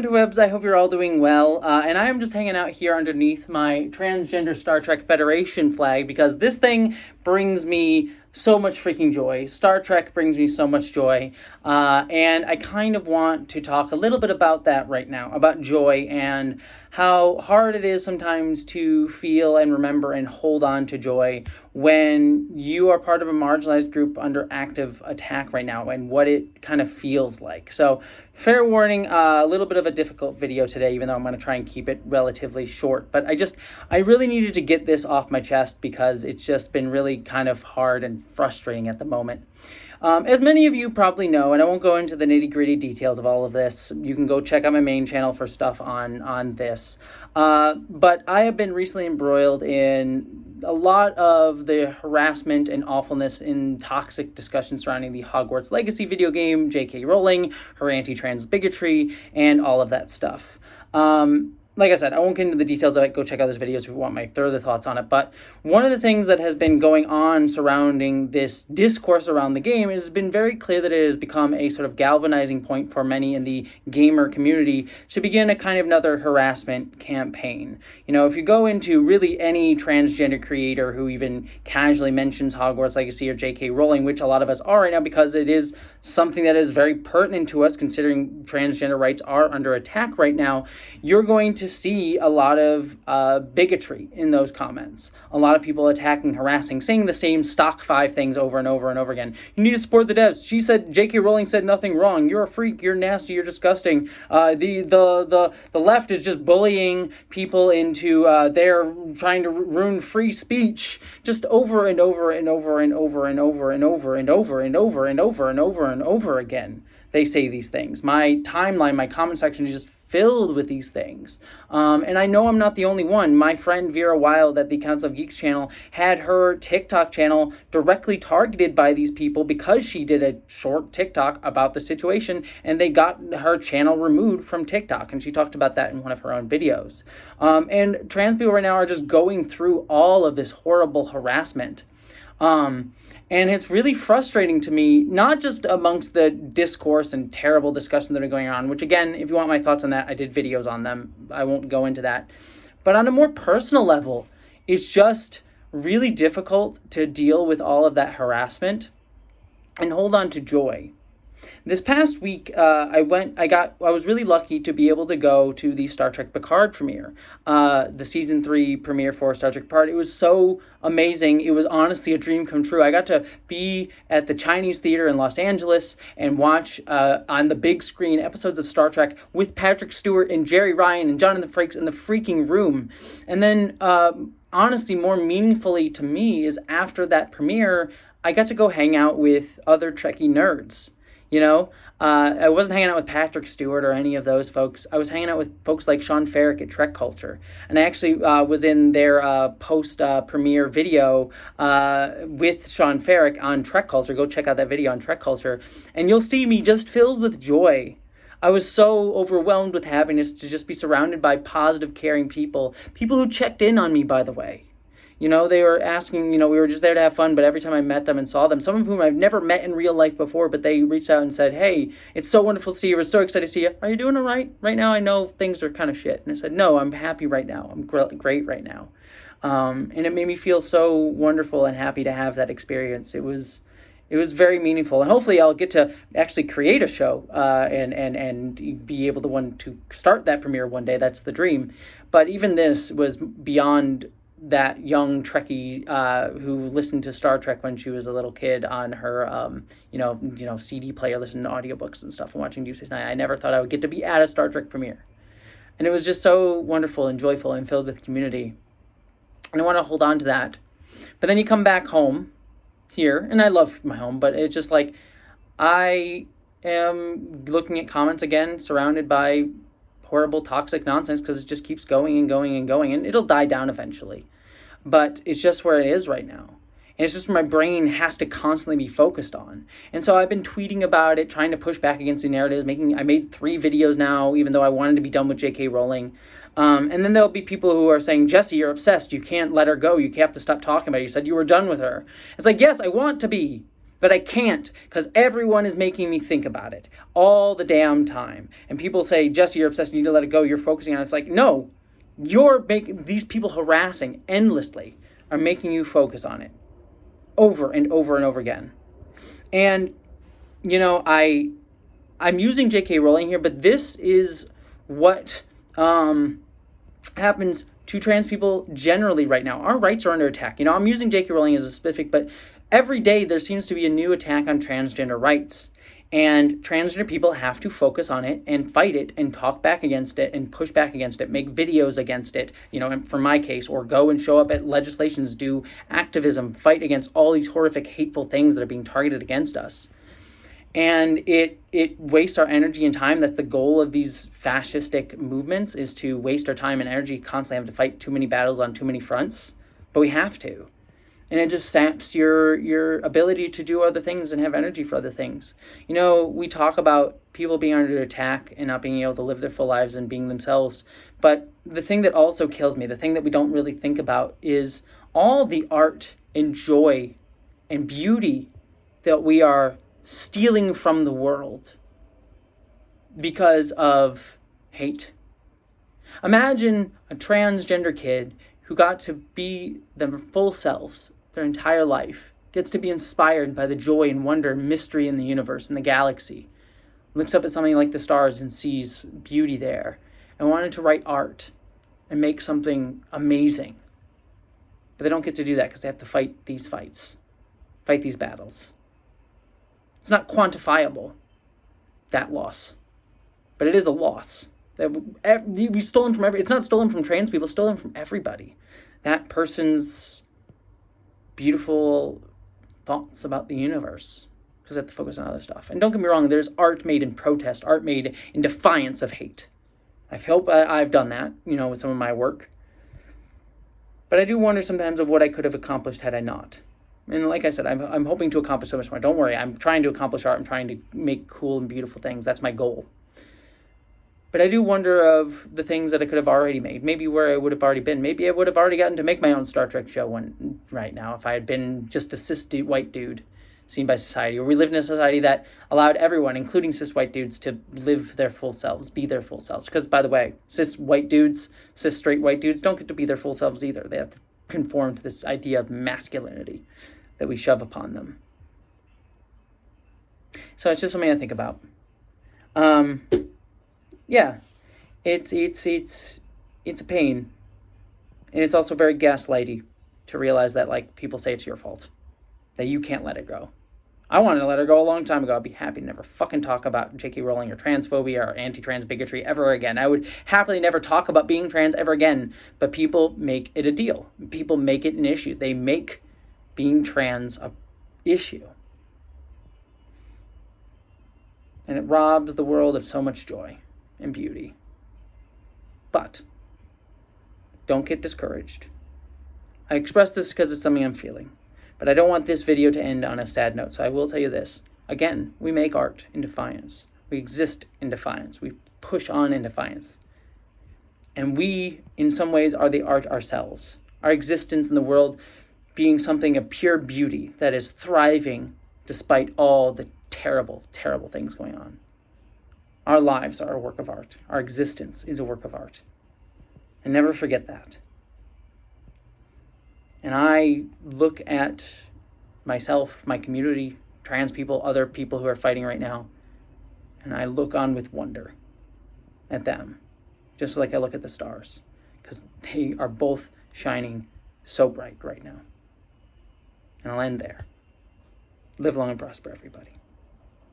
interwebs, I hope you're all doing well, and I am just hanging out here underneath my transgender Star Trek Federation flag because this thing brings me so much freaking joy. Star Trek brings me so much joy, and I kind of want to talk a little bit about that right now, about joy and how hard it is sometimes to feel and remember and hold on to joy when you are part of a marginalized group under active attack right now and what it kind of feels like. So, fair warning, a little bit of a difficult video today, even though I'm going to try and keep it relatively short. But I really needed to get this off my chest because it's just been really kind of hard and frustrating at the moment. As many of you probably know, and I won't go into the nitty-gritty details of all of this, you can go check out my main channel for stuff on this. But I have been recently embroiled in a lot of the harassment and awfulness in toxic discussion surrounding the Hogwarts Legacy video game, J.K. Rowling, her anti-trans bigotry, and all of that stuff. Like I said, I won't get into the details of it. Go check out those videos if you want my further thoughts on it. But one of the things that has been going on surrounding this discourse around the game has been very clear that it has become a sort of galvanizing point for many in the gamer community to begin a kind of another harassment campaign. You know, if you go into really any transgender creator who even casually mentions Hogwarts Legacy or J.K. Rowling, which a lot of us are right now because it is something that is very pertinent to us considering transgender rights are under attack right now, you're going to see a lot of bigotry in those comments. A lot of people attacking, harassing, saying the same stock 5 things over and over and over again. You need to support the devs. She said, J.K. Rowling said nothing wrong. You're a freak. You're nasty. You're disgusting. The left is just bullying people into they're trying to ruin free speech. Just over and over and over and over and over and over and over and over and over and over and over again. They say these things. My timeline, my comment section is just filled with these things. And I know I'm not the only one. My friend Vera Wild at the Council of Geeks channel had her TikTok channel directly targeted by these people because she did a short TikTok about the situation, and they got her channel removed from TikTok, and she talked about that in one of her own videos. And trans people right now are just going through all of this horrible harassment. And it's really frustrating to me, not just amongst the discourse and terrible discussions that are going on, which again, if you want my thoughts on that, I did videos on them. I won't go into that. But on a more personal level, it's just really difficult to deal with all of that harassment and hold on to joy. This past week, I was really lucky to be able to go to the Star Trek Picard premiere, the season 3 premiere for Star Trek Picard. It was so amazing. It was honestly a dream come true. I got to be at the Chinese Theater in Los Angeles and watch on the big screen episodes of Star Trek with Patrick Stewart and Jerry Ryan and Jonathan Frakes in the freaking room. And then, honestly, more meaningfully to me is after that premiere, I got to go hang out with other Trekkie nerds. You know, I wasn't hanging out with Patrick Stewart or any of those folks. I was hanging out with folks like Sean Ferrick at Trek Culture. And I actually was in their post-premiere video with Sean Ferrick on Trek Culture. Go check out that video on Trek Culture. And you'll see me just filled with joy. I was so overwhelmed with happiness to just be surrounded by positive, caring people. People who checked in on me, by the way. You know, they were asking, you know, we were just there to have fun, but every time I met them and saw them, some of whom I've never met in real life before, but they reached out and said, hey, it's so wonderful to see you. We're so excited to see you. Are you doing all right? Right now, I know things are kind of shit. And I said, no, I'm happy right now. I'm great right now. And it made me feel so wonderful and happy to have that experience. It was very meaningful. And hopefully I'll get to actually create a show and be able to start that premiere one day. That's the dream. But even this was beyond that young Trekkie who listened to Star Trek when she was a little kid on her, CD player, listening to audiobooks and stuff and watching Deep Space Nine. I never thought I would get to be at a Star Trek premiere. And it was just so wonderful and joyful and filled with community. And I want to hold on to that. But then you come back home here, and I love my home, but it's just like I am looking at comments again surrounded by horrible toxic nonsense because it just keeps going and going and going, and it'll die down eventually. But it's just where it is right now. And it's just where my brain has to constantly be focused on. And so I've been tweeting about it, trying to push back against the narrative. I made 3 videos now, even though I wanted to be done with J.K. Rowling. And then there'll be people who are saying, Jessie, you're obsessed. You can't let her go. You have to stop talking about it. You said you were done with her. It's like, yes, I want to be. But I can't, because everyone is making me think about it all the damn time. And people say, Jesse, you're obsessed, you need to let it go, you're focusing on it. It's like, no, you're making, these people harassing endlessly are making you focus on it over and over and over again. And, you know, I'm using J.K. Rowling here, but this is what happens to trans people generally right now. Our rights are under attack. You know, I'm using J.K. Rowling as a specific, but every day there seems to be a new attack on transgender rights. And transgender people have to focus on it and fight it and talk back against it and push back against it, make videos against it, you know, for my case, or go and show up at legislations, do activism, fight against all these horrific, hateful things that are being targeted against us. And it wastes our energy and time. That's the goal of these fascistic movements, is to waste our time and energy, constantly have to fight too many battles on too many fronts. But we have to. And it just saps your ability to do other things and have energy for other things. You know, we talk about people being under attack and not being able to live their full lives and being themselves. But the thing that also kills me, the thing that we don't really think about, is all the art and joy and beauty that we are stealing from the world because of hate. Imagine a transgender kid who got to be their full selves their entire life, gets to be inspired by the joy and wonder and mystery in the universe and the galaxy, looks up at something like the stars and sees beauty there, and wanted to write art and make something amazing. But they don't get to do that because they have to fight these fights, fight these battles. It's not quantifiable, that loss. But it is a loss. We've stolen from it's not stolen from trans people, it's stolen from everybody. That person's beautiful thoughts about the universe, because they have to focus on other stuff. And don't get me wrong, there's art made in protest, art made in defiance of hate. I hope I've done that, you know, with some of my work. But I do wonder sometimes of what I could have accomplished had I not. And like I said, I'm hoping to accomplish so much more. Don't worry, I'm trying to accomplish art. I'm trying to make cool and beautiful things. That's my goal. But I do wonder of the things that I could have already made. Maybe where I would have already been. Maybe I would have already gotten to make my own Star Trek show right now if I had been just a cis white dude seen by society. Or we lived in a society that allowed everyone, including cis white dudes, to live their full selves, be their full selves. Because, by the way, cis straight white dudes don't get to be their full selves either. They have to conform to this idea of masculinity that we shove upon them. So it's just something I think about. Yeah, it's a pain, and it's also very gaslighty to realize that, like, people say it's your fault, that you can't let it go. I wanted to let her go a long time ago. I'd be happy to never fucking talk about J.K. Rowling or transphobia or anti-trans bigotry ever again. I would happily never talk about being trans ever again, but people make it a deal. People make it an issue. They make being trans a issue. And it robs the world of so much joy and beauty. But don't get discouraged. I express this because it's something I'm feeling, but I don't want this video to end on a sad note, so I will tell you this. Again, we make art in defiance. We exist in defiance. We push on in defiance. And we, in some ways, are the art ourselves. Our existence in the world being something of pure beauty that is thriving despite all the terrible, terrible things going on. Our lives are a work of art. Our existence is a work of art. And never forget that. And I look at myself, my community, trans people, other people who are fighting right now, and I look on with wonder at them, just like I look at the stars, because they are both shining so bright right now. And I'll end there. Live long and prosper, everybody.